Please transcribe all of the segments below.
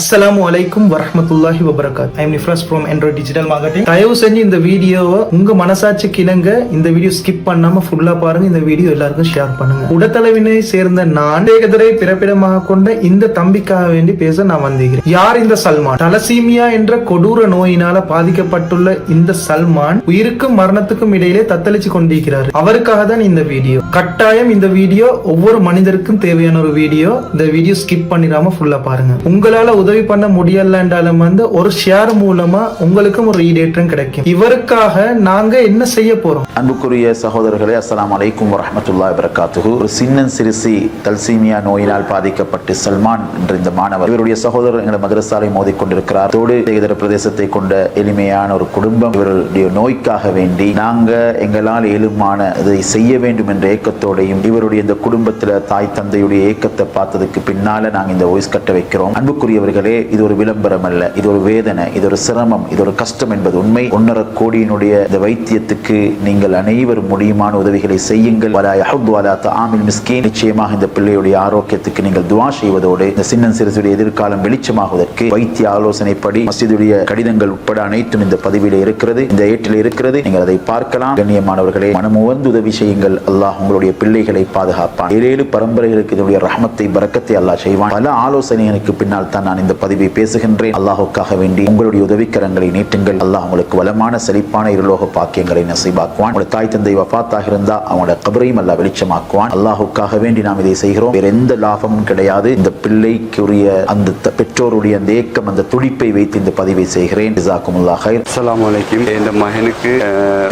அஸ்ஸலாமு அலைக்கும் வரஹ்மத்துல்லாஹி வபரகாத். I am Nifras from Android Digital Marketing. தயவு செஞ்சு இந்த வீடியோவை உங்க மனசாட்சிக்கு இணங்க இந்த வீடியோ ஸ்கிப் பண்ணாம ஃபுல்லா பாருங்க. இந்த வீடியோ எல்லாருக்கும் ஷேர் பண்ணுங்க. உடத்தளவினை சேர்ந்த நான் ஏகதரை பிறப்பிடமாக கொண்ட இந்த தம்பிக்காக வேண்டி பேச நான் வந்திருக்கிறேன். யார் இந்த சல்மான்? தலசீமியா என்ற கொடூர நோயினால பாதிக்கப்பட்டுள்ள இந்த சல்மான் உயிருக்கும் மரணத்துக்கும் இடையிலே தத்தளிச்சு கொண்டிருக்கிறார். அவருக்காக தான் இந்த வீடியோ. கட்டாயம் இந்த வீடியோ ஒவ்வொரு மனிதருக்கும் தேவையான ஒரு வீடியோ. இந்த வீடியோ ஸ்கிப் பண்ணிடாம ஃபுல்லா பாருங்க. உங்களால உதவி பண்ண முடியலன்றாலும் ஒரு ஷேர் மூலமா உங்களுக்கும் ஒரு ஈடேற்றம் கிடைக்கும். இவருக்காக நாங்க என்ன செய்ய போறோம்? அன்புக்குரிய சகோதரர்களே, அஸ்ஸலாமு அலைக்கும் வரஹ்மத்துல்லாஹி வபரகாத்துஹு. ஒரு சிறுசி தல்சீமியா நோயினால் பாதிக்கப்பட்டு சல்மான் என்ற இந்த மாணவர் இவருடைய சகோதரர் எங்களை மதரசாலை மோதிக்கொண்டிருக்கிறார். தோடு இதர பிரதேசத்தை கொண்ட எளிமையான ஒரு குடும்பம். இவருடைய நோய்க்காக வேண்டி நாங்க எங்களால் இயலுமான இதை செய்ய வேண்டும் என்ற ஏக்கத்தோடையும் இவருடைய இந்த குடும்பத்துல தாய் தந்தையுடைய ஏக்கத்தை பார்த்ததுக்கு பின்னால நாங்க இந்த வாய்ஸ் கட்ட வைக்கிறோம். அன்புக்குரியவர்களே, இது ஒரு விளம்பரம் அல்ல, இது ஒரு வேதனை, இது ஒரு சிரமம், இது ஒரு கஷ்டம் என்பது உண்மை. 1.5 கோடியினுடைய இந்த வைத்தியத்துக்கு நீங்கள் அனைவரும் முடியுமான உதவிகளை செய்யுங்கள். வலா யஹுது அலா தஆமில் மிஸ்கீன். நிச்சயமாக இந்த பிள்ளையுடைய ஆரோக்கியத்துக்கு நீங்கள் துஆ செய்வதோடு இந்த சிறுசுடைய எதிர்காலம் வெளிச்சமாகுவதற்கு வைத்திய ஆலோசனைப்படி மஸ்ஜிதுடைய கடிதங்கள் உட்பட அனைத்தும் இந்த பதிவிலே இருக்கிறது, இந்த ஏட்டில் இருக்கிறது. நீங்கள் அதை பார்க்கலாம். கண்ணியமானவர்களே, மனமுவந்து உதவி செய்யுங்கள். அல்லாஹ் உங்களுடைய பிள்ளைகளை பாதுகாப்பான். 7 பரம்பரைகளுக்கு இதனுடைய ரஹ்மத்தை பரக்கத்தை அல்லாஹ் செய்வான். பல ஆலோசனைகளுக்கு பின்னால் தான் நான் இந்த பதிவை பேசுகின்றேன். அல்லாஹுக்காக வேண்டி உங்களுடைய உதவிக்கரங்களை நீட்டுங்கள். அல்லாஹ் உங்களுக்கு வளமான செழிப்பான இருலோக பாக்கியங்களை நசீபாக்குவான். உங்களுடைய தாய் தந்தை வஃபாத்தாக இருந்தா அவங்களோட கபரையும் அல்லாஹ் வெளிச்சமாக்குவான். அல்லாஹுக்காக வேண்டி நாம் இதை செய்கிறோம். வேற எந்த லாபமும் கிடையாது. இந்த பிள்ளைக்குரிய அந்த பெற்றோருடைய அந்த ஏக்கம், அந்த துடிப்பை வைத்து இந்த பதிவை செய்கிறேன். ஜஸாக்குமுல்லாஹ் கைர். அஸ்ஸலாமு அலைக்கும். இந்த மகனுக்கு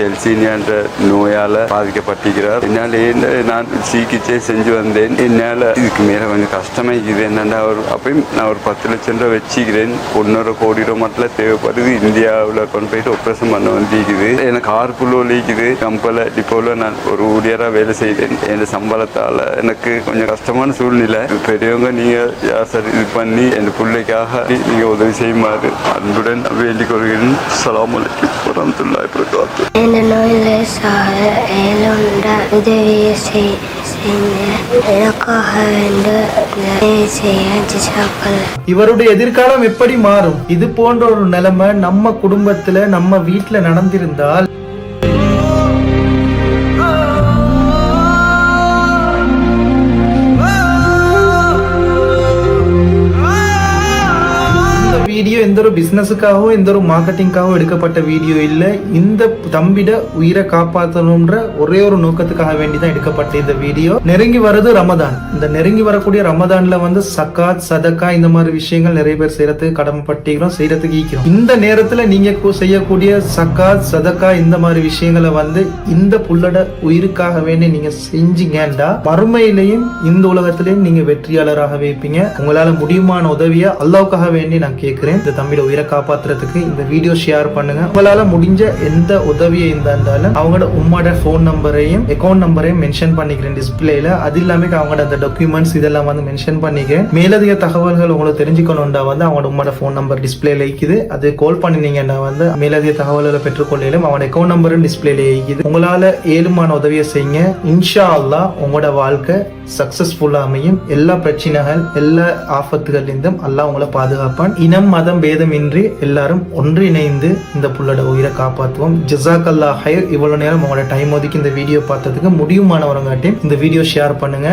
தலசீமியா என்ற நோயால பாதிக்கப்பட்டிருக்கிறார். என்னால் நான் சிகிச்சை செஞ்சு வந்தேன். என்னால் இதுக்கு மேல கொஞ்சம் கஷ்டமா இருக்குது. என்னன்னா அப்பயும் நான் ஒரு 10 லட்சம் ரூபாய் வச்சுக்கிறேன். 1.5 கோடி ரூபாய் மட்டும் தேவைப்படுது. இந்தியாவில் கொண்டு போயிட்டு ஆப்ரேஷன் பண்ண வந்திருக்குது. எனக்கு கார்குள்ளோ லீக்குது. கம்பல டிப்போல நான் ஒரு ஊழியராக வேலை செய்தேன். என் சம்பளத்தால் எனக்கு கொஞ்சம் கஷ்டமான சூழ்நிலை. பெரியவங்க நீங்கள் யார் சார் இது பண்ணி என் பிள்ளைக்காக நீங்கள் உதவி செய்யுமாறு அன்புடன் வேண்டிக் கொள்கிறேன். அஸ்ஸலாமு அலைக்கும் வரஹ்மத்துல்லாஹி வபரகாத்துஹு. இந்த நோயில் உதவியை எனக்காக இவருடைய எதிர்காலம் எப்படி மாறும்? இது போன்ற ஒரு நிலைமை நம்ம குடும்பத்துல நம்ம வீட்டுல நடந்திருந்தால் வீடியோ எந்த ஒரு பிசினஸுக்காகவோ எந்த ஒரு மார்க்கெட்டிங்காகவோ எடுக்கப்பட்ட வீடியோ இல்ல. இந்த தம்பிட உயிரை காப்பாற்றணும்ன்ற ஒரே ஒரு நோக்கத்துக்காக வேண்டிதான் எடுக்கப்பட்ட இந்த வீடியோ. நெருங்கி வருது ரமதான். இந்த நெருங்கி வரக்கூடிய ரமதான்ல சக்காத் சதக்கா இந்த மாதிரி விஷயங்கள் நிறைய பேர் செய்யறதுக்கு கடமைப்பட்டிக்கிறோம், செய்யறதுக்கு ஈக்கிறோம். இந்த நேரத்துல நீங்க செய்யக்கூடிய சக்காத் சதக்கா இந்த மாதிரி விஷயங்களை இந்த புள்ளட உயிருக்காக வேண்டி நீங்க செஞ்சீங்கடா மறுமையிலையும் இந்த உலகத்திலையும் நீங்க வெற்றியாளராக வைப்பீங்க. உங்களால முடியுமான உதவியா அல்லாஹ்வுக்காக வேண்டி நான் கேட்கிறேன். இந்த தம்பியோட உயிரை காப்பாத்துறதுக்கு இந்த வீடியோ ஷேர் பண்ணுங்க. உங்களால முடிஞ்ச எந்த உதவியை இருந்தாலும் அவங்களோட உம்மோட போன் நம்பரையும் அக்கௌண்ட் நம்பரையும் மென்ஷன் பண்ணிக்கிறேன் டிஸ்பிளேல. அது இல்லாம அவங்களோட அந்த டாக்குமெண்ட்ஸ் இதெல்லாம் மென்ஷன் பண்ணிக்கிறேன். மேலதிக தகவல்கள் உங்களுக்கு தெரிஞ்சுக்கணும்டா அவங்களோட உம்மோட போன் நம்பர் டிஸ்பிளேல இருக்குது. அது கால் பண்ணினீங்கன்னா மேலதிக தகவல்களை பெற்றுக்கொள்ளையிலும் அவங்களோட அக்கௌண்ட் நம்பரும் டிஸ்பிளேல இருக்குது. உங்களால ஏழுமான உதவியை செய்யுங்க. இன்ஷா அல்லாஹ் உங்களோட வாழ்க்கை சக்சஸ்ஃபுல்லா அமையும். எல்லா பிரச்சனைகள் எல்லா ஆபத்துகள் இருந்தும் அல்லாஹ் உங்களை பாதுகாப்பான். இனம் மதம் பேதமின்றி எல்லாரும் ஒன்றிணைந்து இந்த புள்ளோட உயிரை காப்பாற்றுவோம். ஜஸாக்கல்லாஹ் ஹைர். இவ்வளவு நேரம் உங்களோட டைம் ஒதுக்கி இந்த வீடியோ பார்த்ததுக்கு முடியுமானவரங்காட்டி இந்த வீடியோ ஷேர் பண்ணுங்க.